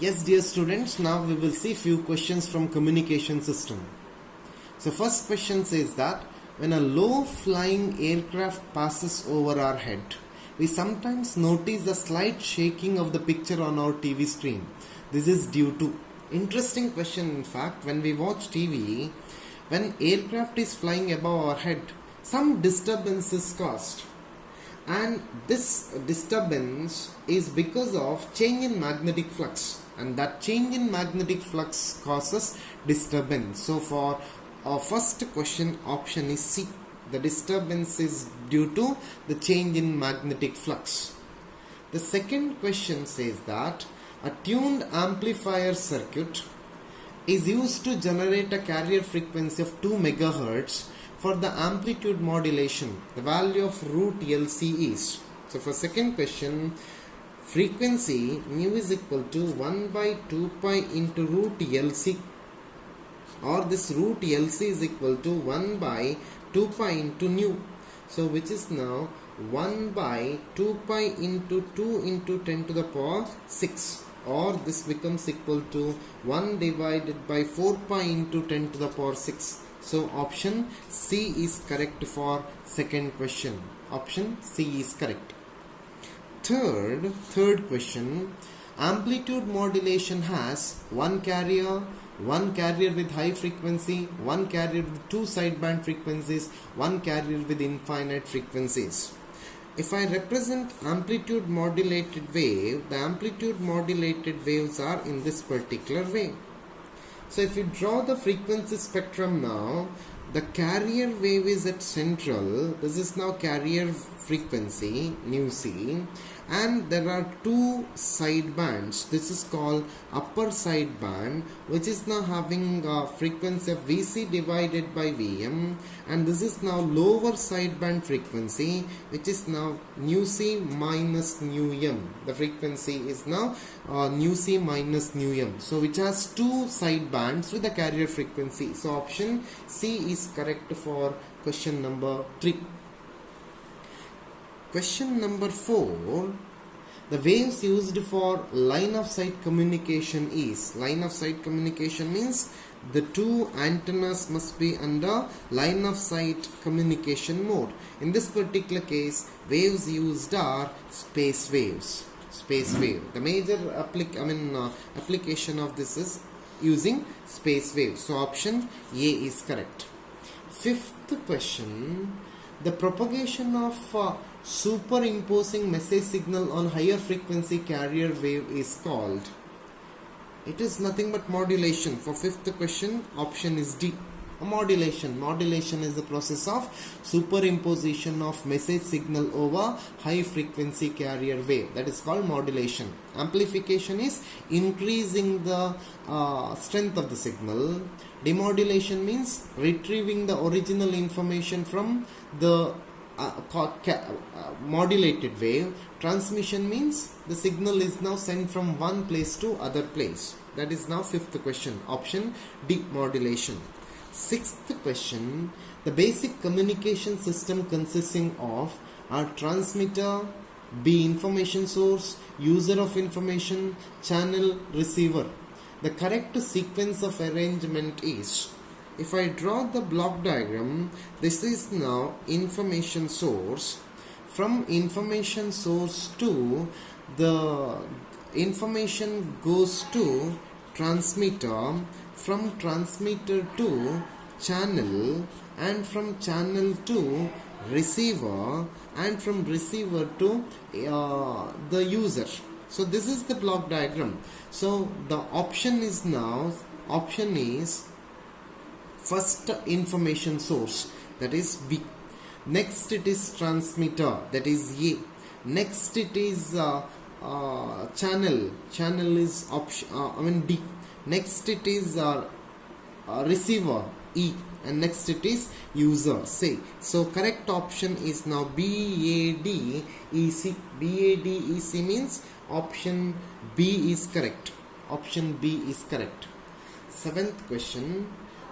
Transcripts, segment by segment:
Yes, dear students, now we will see few questions from communication system. So first question says that when a low flying aircraft passes over our head, we sometimes notice a slight shaking of the picture on our TV screen. This is due to, interesting question in fact, when we watch TV, when aircraft is flying above our head, some disturbance is caused. And this disturbance is because of change in magnetic flux, and that change in magnetic flux causes disturbance. So for our first question, option is C. The disturbance is due to the change in magnetic flux. The second question says that a tuned amplifier circuit is used to generate a carrier frequency of 2 MHz for the amplitude modulation. The value of root LC is. So for second question, frequency mu is equal to 1 by 2 pi into root LC, or this root LC is equal to 1 by 2 pi into nu. So which is now 1 by 2 pi into 2 into 10 to the power 6, or this becomes equal to 1 divided by 4 pi into 10 to the power 6. So option C is correct for second question. Option C is correct. Third question, amplitude modulation has one carrier with high frequency, one carrier with two sideband frequencies, one carrier with infinite frequencies. If I represent amplitude modulated wave, the amplitude modulated waves are in this particular way. So if you draw the frequency spectrum now, the carrier wave is at central. This is now carrier frequency mu c, and there are two side bands. This is called upper side band, which is now having a frequency of Vc divided by Vm, and this is now lower side band frequency, which is now nu c minus nu m. The frequency is now nu c minus nu m. So which has two side bands with the carrier frequency. So option C is correct for question number 3. Question number 4. The waves used for line of sight communication is. Line of sight communication means the two antennas must be under line of sight communication mode. In this particular case, waves used are space waves. Space wave. The major application of this is using space waves. So option A is correct. Fifth question, the propagation of superimposing message signal on higher frequency carrier wave is called. It is nothing but modulation. For fifth question, option is D. Modulation. Modulation is the process of superimposition of message signal over high frequency carrier wave. That is called modulation. Amplification is increasing the strength of the signal. Demodulation means retrieving the original information from the modulated wave. Transmission means the signal is now sent from one place to other place. That is now fifth question. Option D, modulation. Sixth question, the basic communication system consisting of a transmitter, B, information source, user of information, channel, receiver. The correct sequence of arrangement is, if I draw the block diagram, this is now information source. From information source to the information goes to transmitter, from transmitter to channel, and from channel to receiver, and from receiver to the user. So this is the block diagram. So the option is now, option is first information source, that is B. Next it is transmitter, that is A. Next it is channel is option D. Next it is receiver, E, and next it is user, C. So correct option is now BADEC. BADEC means option B is correct. Option B is correct. Seventh question,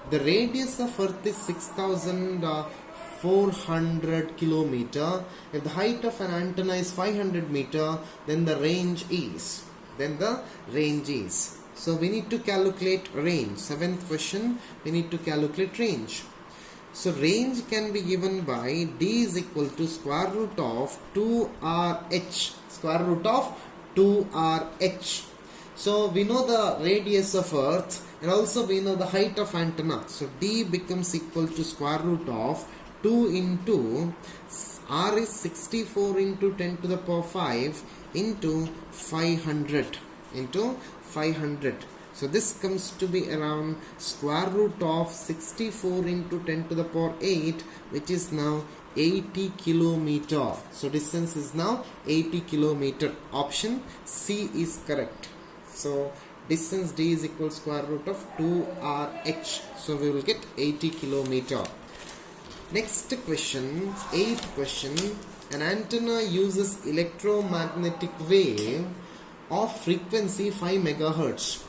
the radius of Earth is 6,400 kilometer. If the height of an antenna is 500 meter, then the range is. then the range is. So we need to calculate range. 7th question, we need to calculate range. So range can be given by d is equal to square root of 2rh. Square root of 2rh. So we know the radius of Earth and also we know the height of antenna. So d becomes equal to square root of 2 into r is 64 into 10 to the power 5 into 500 into 500. So this comes to be around square root of 64 into 10 to the power 8, which is now 80 kilometer. So distance is now 80 kilometer. Option C is correct. So distance d is equal to square root of 2rh. So we will get 80 kilometer. Next question, 8th question. An antenna uses electromagnetic wave of frequency 5 megahertz.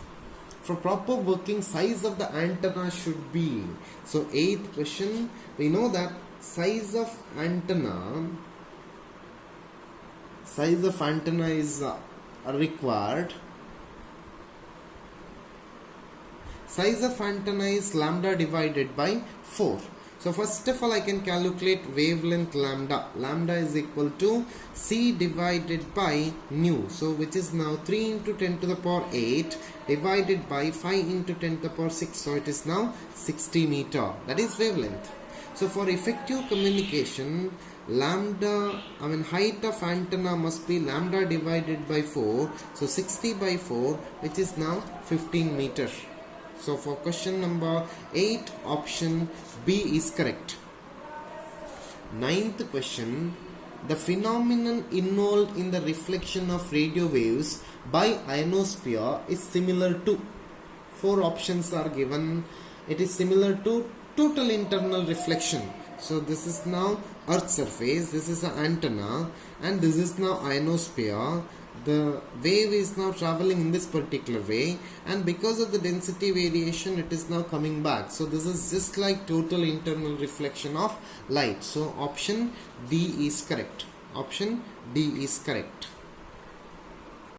For proper working, size of the antenna should be. So 8th question, we know that size of antenna is required. Size of antenna is lambda divided by 4. So first of all I can calculate wavelength lambda. Lambda is equal to c divided by nu. So which is now 3 into 10 to the power 8 divided by 5 into 10 to the power 6. So it is now 60 meter. That is wavelength. So for effective communication, height of antenna must be lambda divided by 4. So 60 by 4, which is now 15 meter. So for question number 8, option B is correct. 9th question. The phenomenon involved in the reflection of radio waves by ionosphere is similar to. 4 options are given. It is similar to total internal reflection. So this is now Earth's surface, this is an antenna, and this is now ionosphere. The wave is now traveling in this particular way, and because of the density variation it is now coming back. So this is just like total internal reflection of light. So option D is correct. Option D is correct.